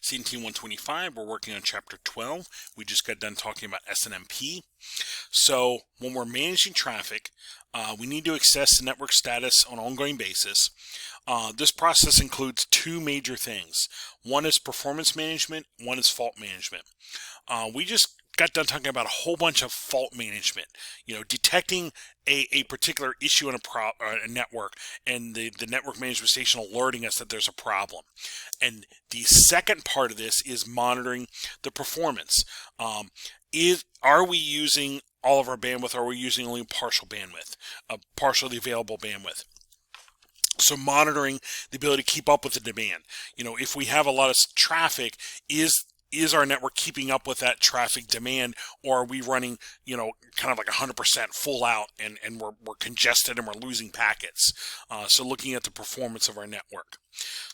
CNT125. We're working on Chapter 12. We just got done talking about SNMP. So when we're managing traffic, we need to assess the network status on an ongoing basis. This process includes two major things. One is performance management, one is fault management. We just got done talking about a whole bunch of fault management, detecting a particular issue in a network, and the network management station alerting us that there's a problem. And the second part of this is monitoring the performance. Are we using all of our bandwidth, or are we using only partial bandwidth, partially available bandwidth? So monitoring the ability to keep up with the demand. If we have a lot of traffic, is our network keeping up with that traffic demand, or are we running, kind of like 100% full out, and we're congested and we're losing packets? So looking at the performance of our network.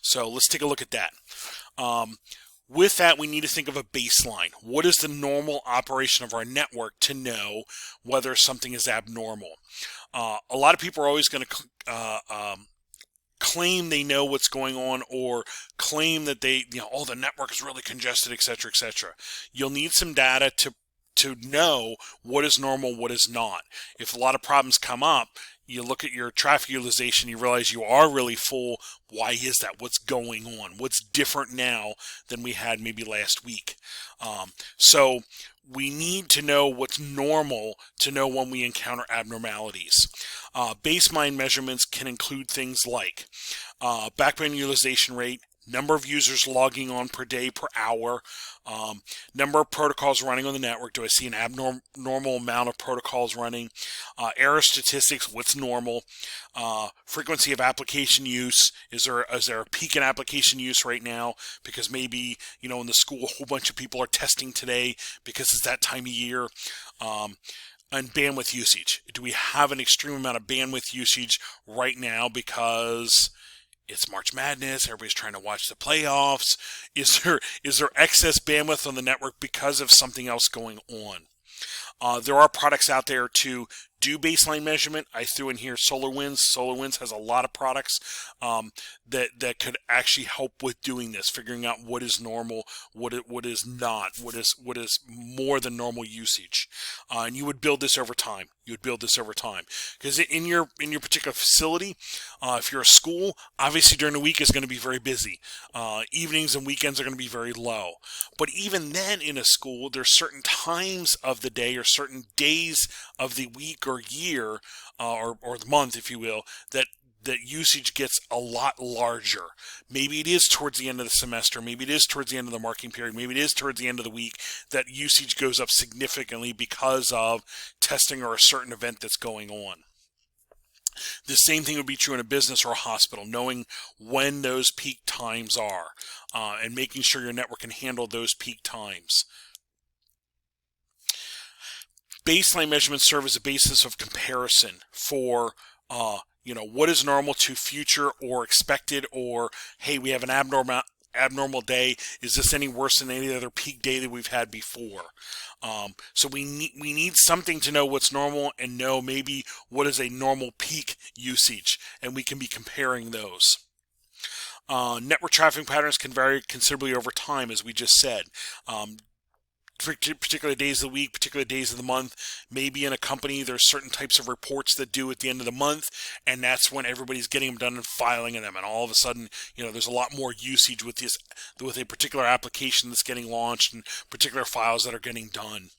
So let's take a look at that. With that, we need to think of a baseline. What is the normal operation of our network to know whether something is abnormal? A lot of people are always going to claim they know what's going on, or claim that the network is really congested, etc., etc. You'll need some data to know what is normal, what is not. If a lot of problems come up, you look at your traffic utilization, you realize you are really full. Why is that? What's going on? What's different now than we had maybe last week? So we need to know what's normal to know when we encounter abnormalities. Baseline measurements can include things like backbone utilization rate, number of users logging on per day, per hour, number of protocols running on the network. Do I see an abnormal amount of protocols running? Error statistics, what's normal? Frequency of application use. Is there a peak in application use right now? Because maybe, in the school, a whole bunch of people are testing today because it's that time of year. And bandwidth usage. Do we have an extreme amount of bandwidth usage right now because it's March Madness, everybody's trying to watch the playoffs? Is there excess bandwidth on the network because of something else going on? There are products out there to do baseline measurement. I threw in here SolarWinds. SolarWinds has a lot of products that could actually help with doing this, figuring out what is normal, what is not, what is more than normal usage. And you would build this over time. Because in your particular facility, if you're a school, obviously during the week is going to be very busy. Evenings and weekends are going to be very low. But even then, in a school, there's certain times of the day or certain days of the week or year, or the month, if you will, that usage gets a lot larger. Maybe it is towards the end of the semester, maybe it is towards the end of the marking period, maybe it is towards the end of the week that usage goes up significantly because of testing or a certain event that's going on. The same thing would be true in a business or a hospital, knowing when those peak times are, and making sure your network can handle those peak times. Baseline measurements serve as a basis of comparison for what is normal to future or expected, or hey, we have an abnormal day. Is this any worse than any other peak day that we've had before? So we need something to know what's normal and know maybe what is a normal peak usage, and we can be comparing those. Network traffic patterns can vary considerably over time, as we just said. Particular days of the week, particular days of the month. Maybe in a company there's certain types of reports that due at the end of the month, and that's when everybody's getting them done and filing them, and all of a sudden there's a lot more usage with a particular application that's getting launched and particular files that are getting done.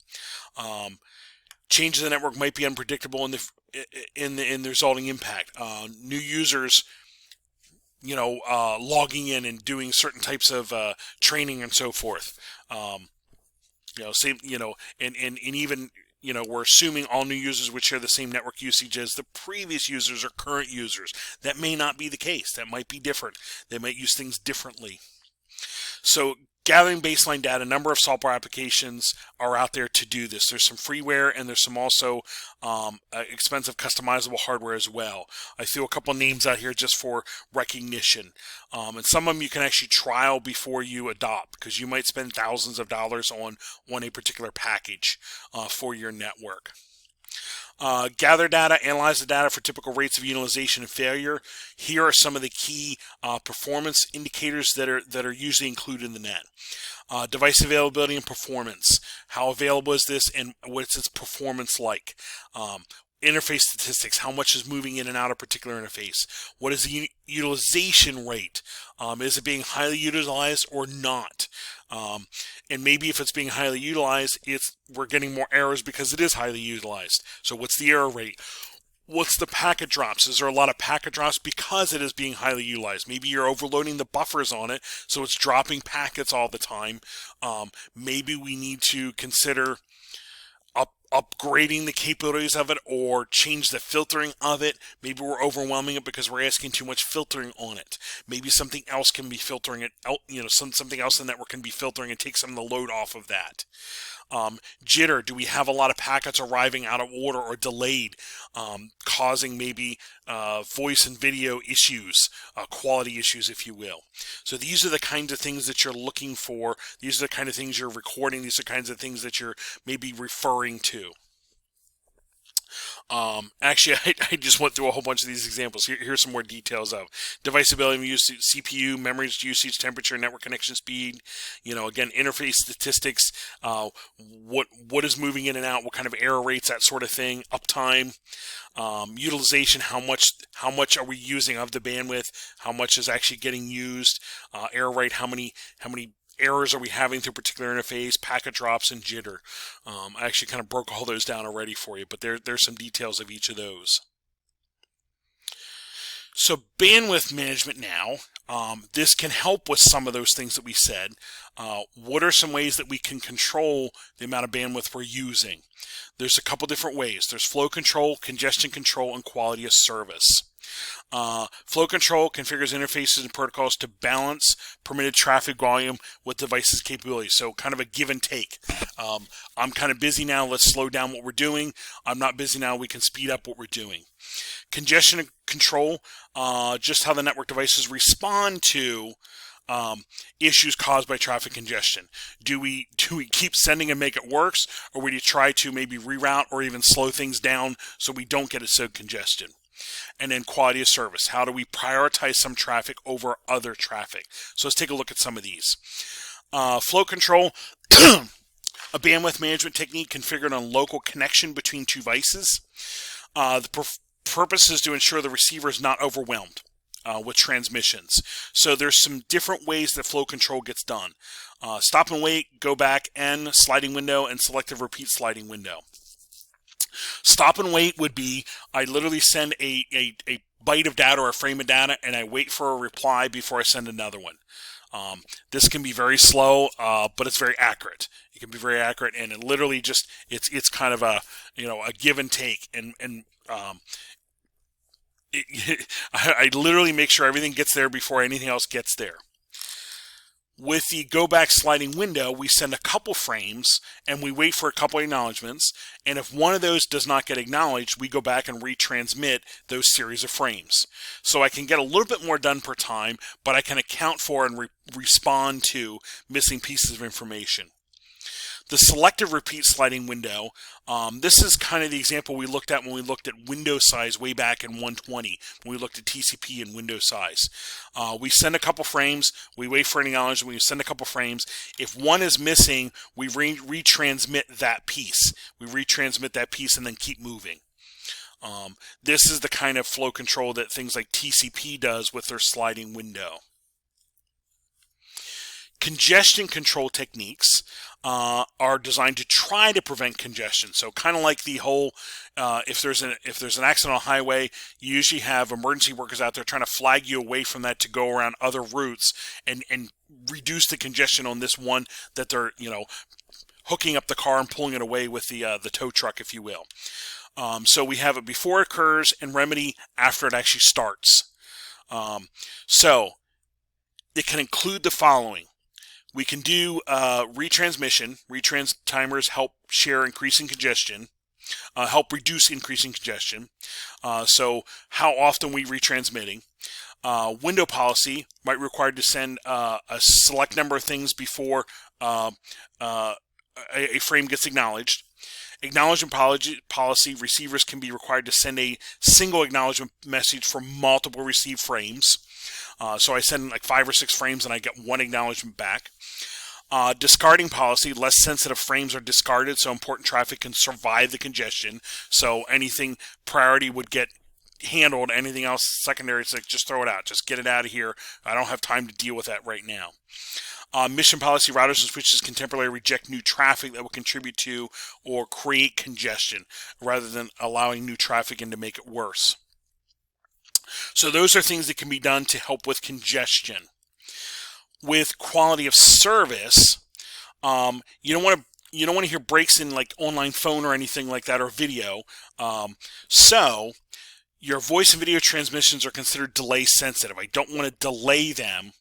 Change in the network might be unpredictable in the resulting impact. New users logging in and doing certain types of training and so forth. And even, we're assuming all new users would share the same network usage as the previous users or current users. That may not be the case. That might be different. They might use things differently. So gathering baseline data, a number of software applications are out there to do this. There's some freeware, and there's some also expensive customizable hardware as well. I threw a couple names out here just for recognition. And some of them you can actually trial before you adopt, because you might spend thousands of dollars on a particular package for your network. Gather data, analyze the data for typical rates of utilization and failure. Here are some of the key performance indicators that are usually included in the net. Device availability and performance. How available is this, and what's its performance like? Interface statistics. How much is moving in and out of a particular interface? What is the utilization rate? Is it being highly utilized or not? And maybe if it's being highly utilized, we're getting more errors because it is highly utilized. So what's the error rate? What's the packet drops? Is there a lot of packet drops because it is being highly utilized? Maybe you're overloading the buffers on it, so it's dropping packets all the time. Maybe we need to consider upgrading the capabilities of it or change the filtering of it. Maybe we're overwhelming it because we're asking too much filtering on it. Maybe something else can be filtering it out, something else in the network can be filtering and take some of the load off of that. Jitter, do we have a lot of packets arriving out of order or delayed, causing maybe voice and video issues, quality issues, if you will. So these are the kinds of things that you're looking for. These are the kind of things you're recording. These are the kinds of things that you're maybe referring to. Actually, I just went through a whole bunch of these examples. Here's some more details of device ability, usage, CPU, memory usage, temperature, network connection speed. Again, interface statistics. What is moving in and out? What kind of error rates? That sort of thing. Uptime, utilization. How much are we using of the bandwidth? How much is actually getting used? Error rate. How many errors are we having through a particular interface, packet drops, and jitter. I actually kind of broke all those down already for you, but there's some details of each of those. So bandwidth management now, this can help with some of those things that we said. What are some ways that we can control the amount of bandwidth we're using? There's a couple different ways. There's flow control, congestion control, and quality of service. Flow control configures interfaces and protocols to balance permitted traffic volume with devices' capabilities. So kind of a give and take. I'm kind of busy now, let's slow down what we're doing. I'm not busy now, we can speed up what we're doing. Congestion control, just how the network devices respond to issues caused by traffic congestion. Do we keep sending and make it worse, or would you try to maybe reroute or even slow things down so we don't get a so congestion? And then quality of service. How do we prioritize some traffic over other traffic? So let's take a look at some of these. Flow control, a bandwidth management technique configured on local connection between two devices. The purpose is to ensure the receiver is not overwhelmed with transmissions. So there's some different ways that flow control gets done. Stop and wait, go back, N, sliding window, and selective repeat sliding window. Stop and wait would be, I literally send a byte of data or a frame of data, and I wait for a reply before I send another one. This can be very slow, but it's very accurate. It can be very accurate, and it literally just it's kind of a a give and take, I literally make sure everything gets there before anything else gets there. With the go back sliding window, we send a couple frames and we wait for a couple acknowledgments. And if one of those does not get acknowledged, we go back and retransmit those series of frames. So I can get a little bit more done per time, but I can account for and respond to missing pieces of information. The selective repeat sliding window, this is kind of the example we looked at when we looked at window size way back in 120, when we looked at TCP and window size. We send a couple frames, we wait for an acknowledgement, we send a couple frames. If one is missing, we retransmit that piece. We retransmit that piece and then keep moving. This is the kind of flow control that things like TCP does with their sliding window. Congestion control techniques are designed to try to prevent congestion. So kind of like the whole, if there's an accident on a highway, you usually have emergency workers out there trying to flag you away from that to go around other routes and reduce the congestion on this one that they're hooking up the car and pulling it away with the tow truck, if you will. So we have it before it occurs and remedy after it actually starts. So it can include the following. We can do retransmission. Retrans timers help share increasing congestion, help reduce increasing congestion. So how often we retransmitting. Window policy might require to send a select number of things before a frame gets acknowledged. Acknowledgement policy, receivers can be required to send a single acknowledgement message for multiple received frames. So I send like 5 or 6 frames and I get one acknowledgement back. Discarding policy, less sensitive frames are discarded so important traffic can survive the congestion. So anything priority would get handled, anything else secondary, it's like just throw it out, just get it out of here. I don't have time to deal with that right now. Mission policy, routers and switches can temporarily reject new traffic that will contribute to or create congestion rather than allowing new traffic in to make it worse. So those are things that can be done to help with congestion. With quality of service, you don't want to hear breaks in like online phone or anything like that, or video. So your voice and video transmissions are considered delay sensitive. I don't want to delay them.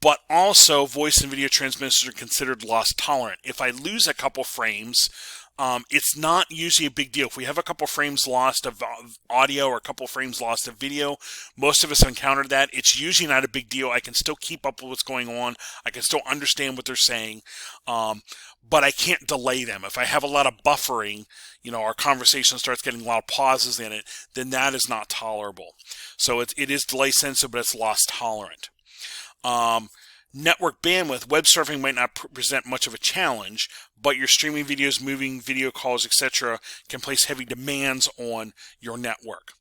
But also, voice and video transmissions are considered loss tolerant. If I lose a couple frames, it's not usually a big deal. If we have a couple frames lost of audio or a couple frames lost of video, most of us have encountered that. It's usually not a big deal. I can still keep up with what's going on. I can still understand what they're saying, but I can't delay them. If I have a lot of buffering, our conversation starts getting a lot of pauses in it, then that is not tolerable. So it is delay sensitive, but it's loss tolerant. Network bandwidth, web surfing might not present much of a challenge, but your streaming videos, moving video calls, etc. can place heavy demands on your network.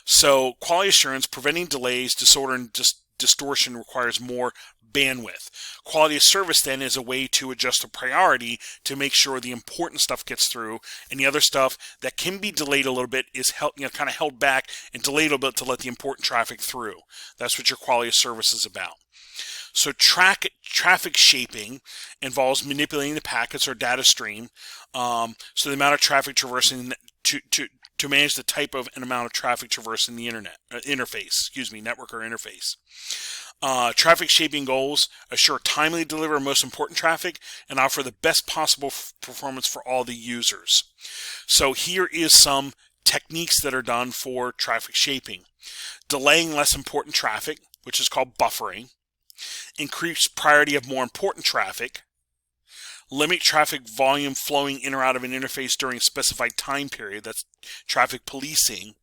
So quality assurance, preventing delays, disorder, and distortion requires more bandwidth. Quality of service then is a way to adjust the priority to make sure the important stuff gets through, and the other stuff that can be delayed a little bit is kind of held back and delayed a little bit to let the important traffic through. That's what your quality of service is about. So traffic shaping involves manipulating the packets or data stream, so the amount of traffic traversing to manage the type of and amount of traffic traversing the network or interface. Traffic shaping goals assure timely delivery of most important traffic and offer the best possible performance for all the users. So here is some techniques that are done for traffic shaping. Delaying less important traffic, which is called buffering. Increase priority of more important traffic. Limit traffic volume flowing in or out of an interface during a specified time period. That's traffic policing.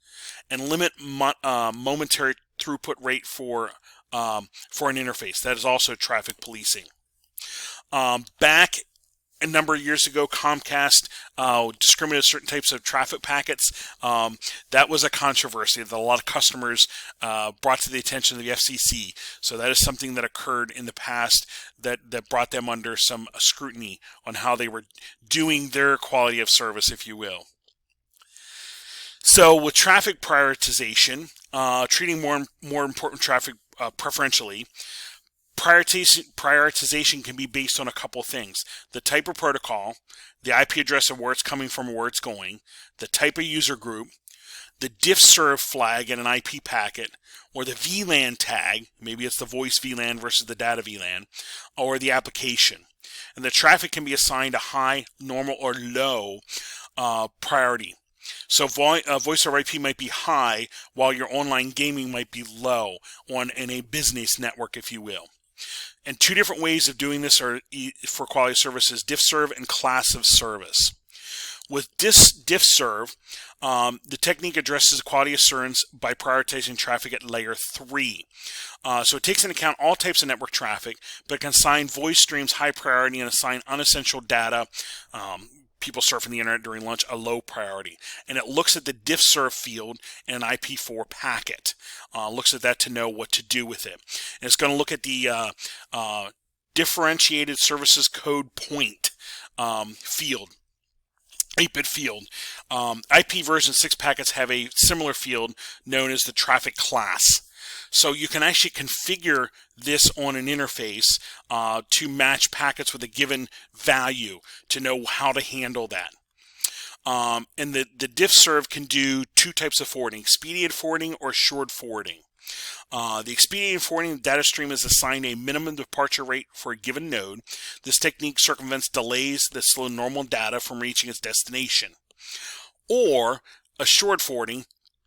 And limit momentary throughput rate for an interface. That is also traffic policing. Back a number of years ago, Comcast discriminated certain types of traffic packets. That was a controversy that a lot of customers brought to the attention of the FCC. So that is something that occurred in the past that brought them under some scrutiny on how they were doing their quality of service, if you will. So with traffic prioritization, treating more important traffic preferentially, prioritization can be based on a couple things: the type of protocol, the IP address of where it's coming from or where it's going, the type of user group, the diff-serve flag in an IP packet, or the VLAN tag, maybe it's the voice VLAN versus the data VLAN, or the application. And the traffic can be assigned a high, normal, or low priority. So voice over IP might be high, while your online gaming might be low in a business network, if you will. And two different ways of doing this are for quality of services: diff-serve and class of service. With diff-serve, the technique addresses quality assurance by prioritizing traffic at layer 3. So it takes into account all types of network traffic, but can assign voice streams high priority and assign unessential data, people surfing the internet during lunch, a low priority. And it looks at the diff-serve field in an IP4 packet. Looks at that to know what to do with it. And it's going to look at the differentiated services code point field. 8-bit field. IP version 6 packets have a similar field known as the traffic class. So you can actually configure this on an interface to match packets with a given value to know how to handle that. And the diff-serve can do two types of forwarding: expedient forwarding or short forwarding. The expedient forwarding data stream is assigned a minimum departure rate for a given node. This technique circumvents delays that slow normal data from reaching its destination. Or a short forwarding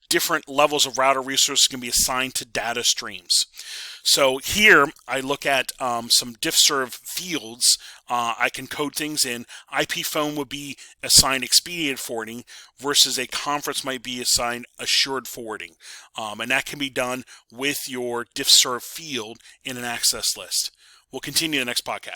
different levels of router resources can be assigned to data streams. So here I look at some diffserv fields. I can code things in. IP phone would be assigned expedited forwarding versus a conference might be assigned assured forwarding. And that can be done with your diffserv field in an access list. We'll continue the next podcast.